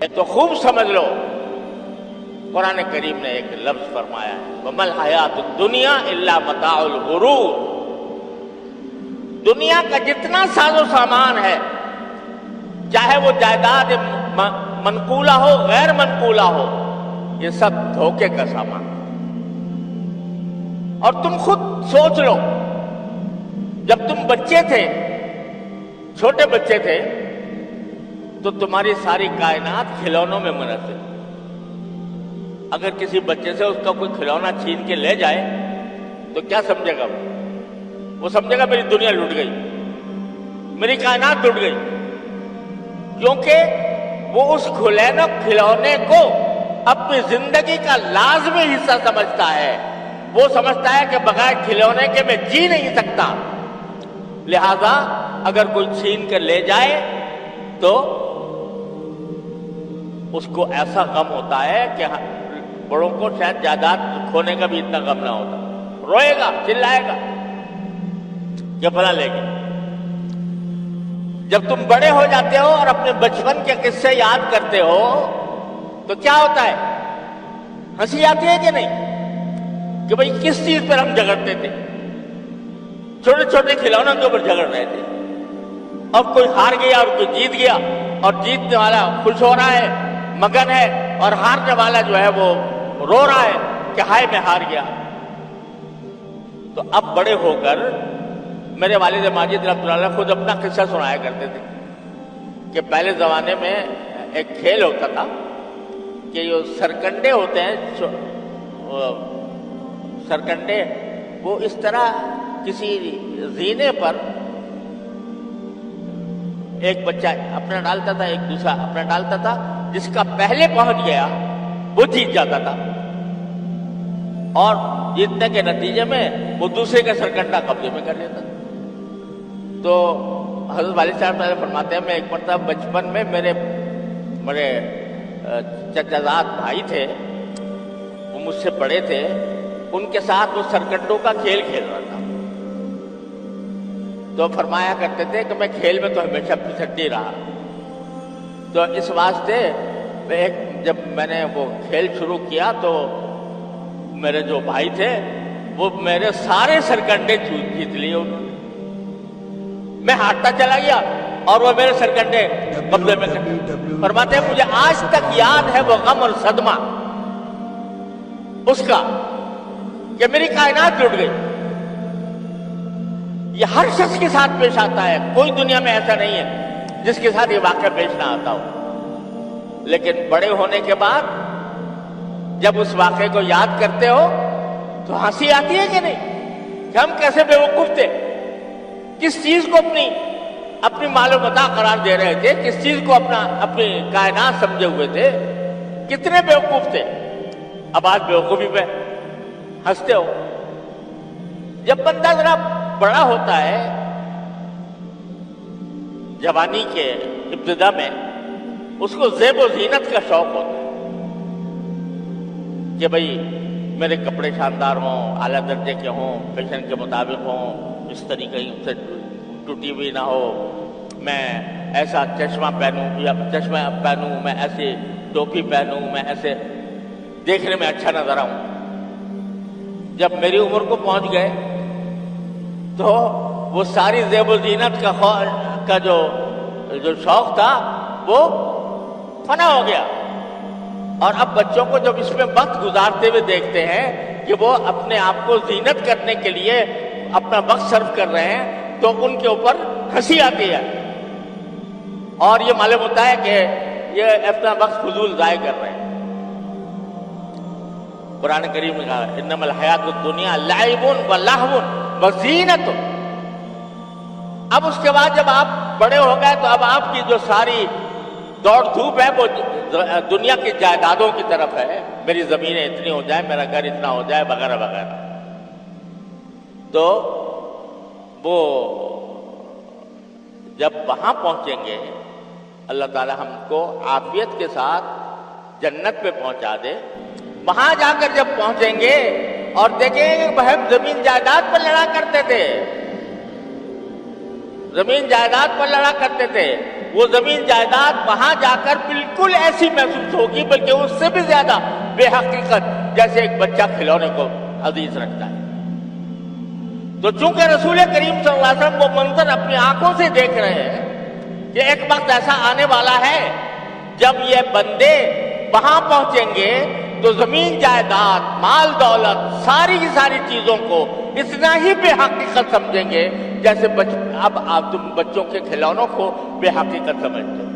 تو خوب سمجھ لو، قرآن کریم نے ایک لفظ فرمایا ہے، وَمَا الْحَيَاةُ الدُّنْيَا إِلَّا مَتَاعُ الْغُرُورِ۔ دنیا کا جتنا ساز و سامان ہے، چاہے وہ جائیداد منقولہ ہو غیر منقولہ ہو، یہ سب دھوکے کا سامان۔ اور تم خود سوچ لو، جب تم بچے تھے، چھوٹے بچے تھے، تو تمہاری ساری کائنات کھلونوں میں منحصر۔ اگر کسی بچے سے اس کا کوئی کھلونا چھین کے لے جائے تو کیا سمجھے گا وہ سمجھے گا میری دنیا لٹ گئی، میری کائنات لٹ گئی، کیونکہ وہ اس کھلونے کو اپنی زندگی کا لازمی حصہ سمجھتا ہے۔ وہ سمجھتا ہے کہ بغیر کھلونے کے میں جی نہیں سکتا، لہذا اگر کوئی چھین کر لے جائے تو اس کو ایسا غم ہوتا ہے کہ بڑوں کو شاید جائیداد کھونے کا بھی اتنا غم نہ ہوتا، روئے گا، چلائے گا کہ فلاں لے گئے۔ جب تم بڑے ہو جاتے ہو اور اپنے بچپن کے قصے یاد کرتے ہو تو کیا ہوتا ہے؟ ہنسی آتی ہے کہ نہیں؟ کہ بھئی کس چیز پر ہم جھگڑتے تھے، چھوٹے چھوٹے کھلونوں کے اوپر جھگڑ رہے تھے، اب کوئی ہار گیا اور کوئی جیت گیا، اور جیتنے والا خوش ہو رہا ہے، مگن ہے، اور ہارنے والا جو ہے وہ رو رہا ہے کہ ہائے میں ہار گیا۔ تو اب بڑے ہو کر میرے والد ماجد رحمۃ اللہ علیہ خود اپنا قصہ سنایا کرتے تھے کہ پہلے زمانے میں ایک کھیل ہوتا تھا کہ جو سرکنڈے ہوتے ہیں، سرکنڈے وہ اس طرح کسی زینے پر ایک بچہ اپنا ڈالتا تھا، ایک دوسرا اپنا ڈالتا تھا، جس کا پہلے پہنچ گیا وہ جیت جاتا تھا، اور جیتنے کے نتیجے میں وہ دوسرے کا سرکنڈا قبضے میں کر لیتا تھا۔ تو حضرت والد صاحب فرماتے ہیں، میں ایک مرتبہ بچپن میں میرے چچا زاد بھائی تھے، وہ مجھ سے بڑے تھے، ان کے ساتھ وہ سرکنڈوں کا کھیل کھیل رہا تھا۔ تو فرمایا کرتے تھے کہ میں کھیل میں تو ہمیشہ پچھڑتی رہا، تو اس واسطے جب میں نے وہ کھیل شروع کیا تو میرے جو بھائی تھے وہ میرے سارے سرکنڈے جیت لیے انہوں نے، میں ہارتا چلا گیا اور وہ میرے سرکنڈے قبضے میں کر۔ فرماتے ہیں مجھے آج تک یاد ہے وہ غم اور صدمہ اس کا کہ میری کائنات لٹ گئی۔ یہ ہر شخص کے ساتھ پیش آتا ہے، کوئی دنیا میں ایسا نہیں ہے جس کے ساتھ یہ واقعہ پیش نہ آتا ہو، لیکن بڑے ہونے کے بعد جب اس واقعے کو یاد کرتے ہو تو ہنسی آتی ہے کہ نہیں کہ ہم کیسے بیوقوف تھے، کس چیز کو اپنی مال و متاع قرار دے رہے تھے، کس چیز کو اپنی کائنات سمجھے ہوئے تھے، کتنے بیوقوف تھے۔ اب آج بیوقوفی پہ ہنستے ہو۔ جب بندہ ذرا بڑا ہوتا ہے، جوانی کے ابتدا میں اس کو زیب و زینت کا شوق ہوتا ہے کہ بھئی میرے کپڑے شاندار ہوں، اعلیٰ درجے کے ہوں، فیشن کے مطابق ہوں، اس طریقے سے ٹوٹی ہوئی نہ ہو، میں ایسا چشمہ پہنوں، میں ایسی ٹوپی پہنوں، میں ایسے دیکھنے میں اچھا نظر آؤں۔ جب میری عمر کو پہنچ گئے تو وہ ساری زیب و زینت کا جو شوق تھا وہ فنا ہو گیا، اور اب بچوں کو جب اس میں وقت گزارتے ہوئے دیکھتے ہیں کہ وہ اپنے آپ کو زینت کرنے کے لیے اپنا وقت صرف کر رہے ہیں تو ان کے اوپر ہنسی آتی ہے، اور یہ معلوم ہوتا ہے کہ یہ اپنا وقت فضول ضائع کر رہے ہیں۔ قرآن کریم نے کہا انما الحیات الدنیا لعب و لہو و زینت۔ اب اس کے بعد جب آپ بڑے ہو گئے تو اب آپ کی جو ساری دوڑ دھوپ ہے وہ دنیا کی جائیدادوں کی طرف ہے، میری زمینیں اتنی ہو جائے، میرا گھر اتنا ہو جائے، وغیرہ وغیرہ۔ تو وہ جب وہاں پہنچیں گے، اللہ تعالی ہم کو عافیت کے ساتھ جنت پہ پہنچا دے، وہاں جا کر جب پہنچیں گے اور دیکھیں گے کہ ہم زمین جائیداد پر لڑا کرتے تھے، زمین جائیداد پر لڑا کرتے تھے، وہ زمین جائیداد وہاں جا کر بالکل ایسی محسوس ہوگی، بلکہ اس سے بھی زیادہ بے حقیقت، جیسے ایک بچہ کھلونے کو عزیز رکھتا ہے۔ تو چونکہ رسول کریم صلی اللہ علیہ وسلم وہ منظر اپنی آنکھوں سے دیکھ رہے ہیں کہ ایک وقت ایسا آنے والا ہے جب یہ بندے وہاں پہنچیں گے تو زمین جائیداد، مال دولت، ساری کی ساری چیزوں کو اتنا ہی بے حقیقت سمجھیں گے جیسے اب آپ تم بچوں کے کھلونوں کو بے حقیقت سمجھتے ہو۔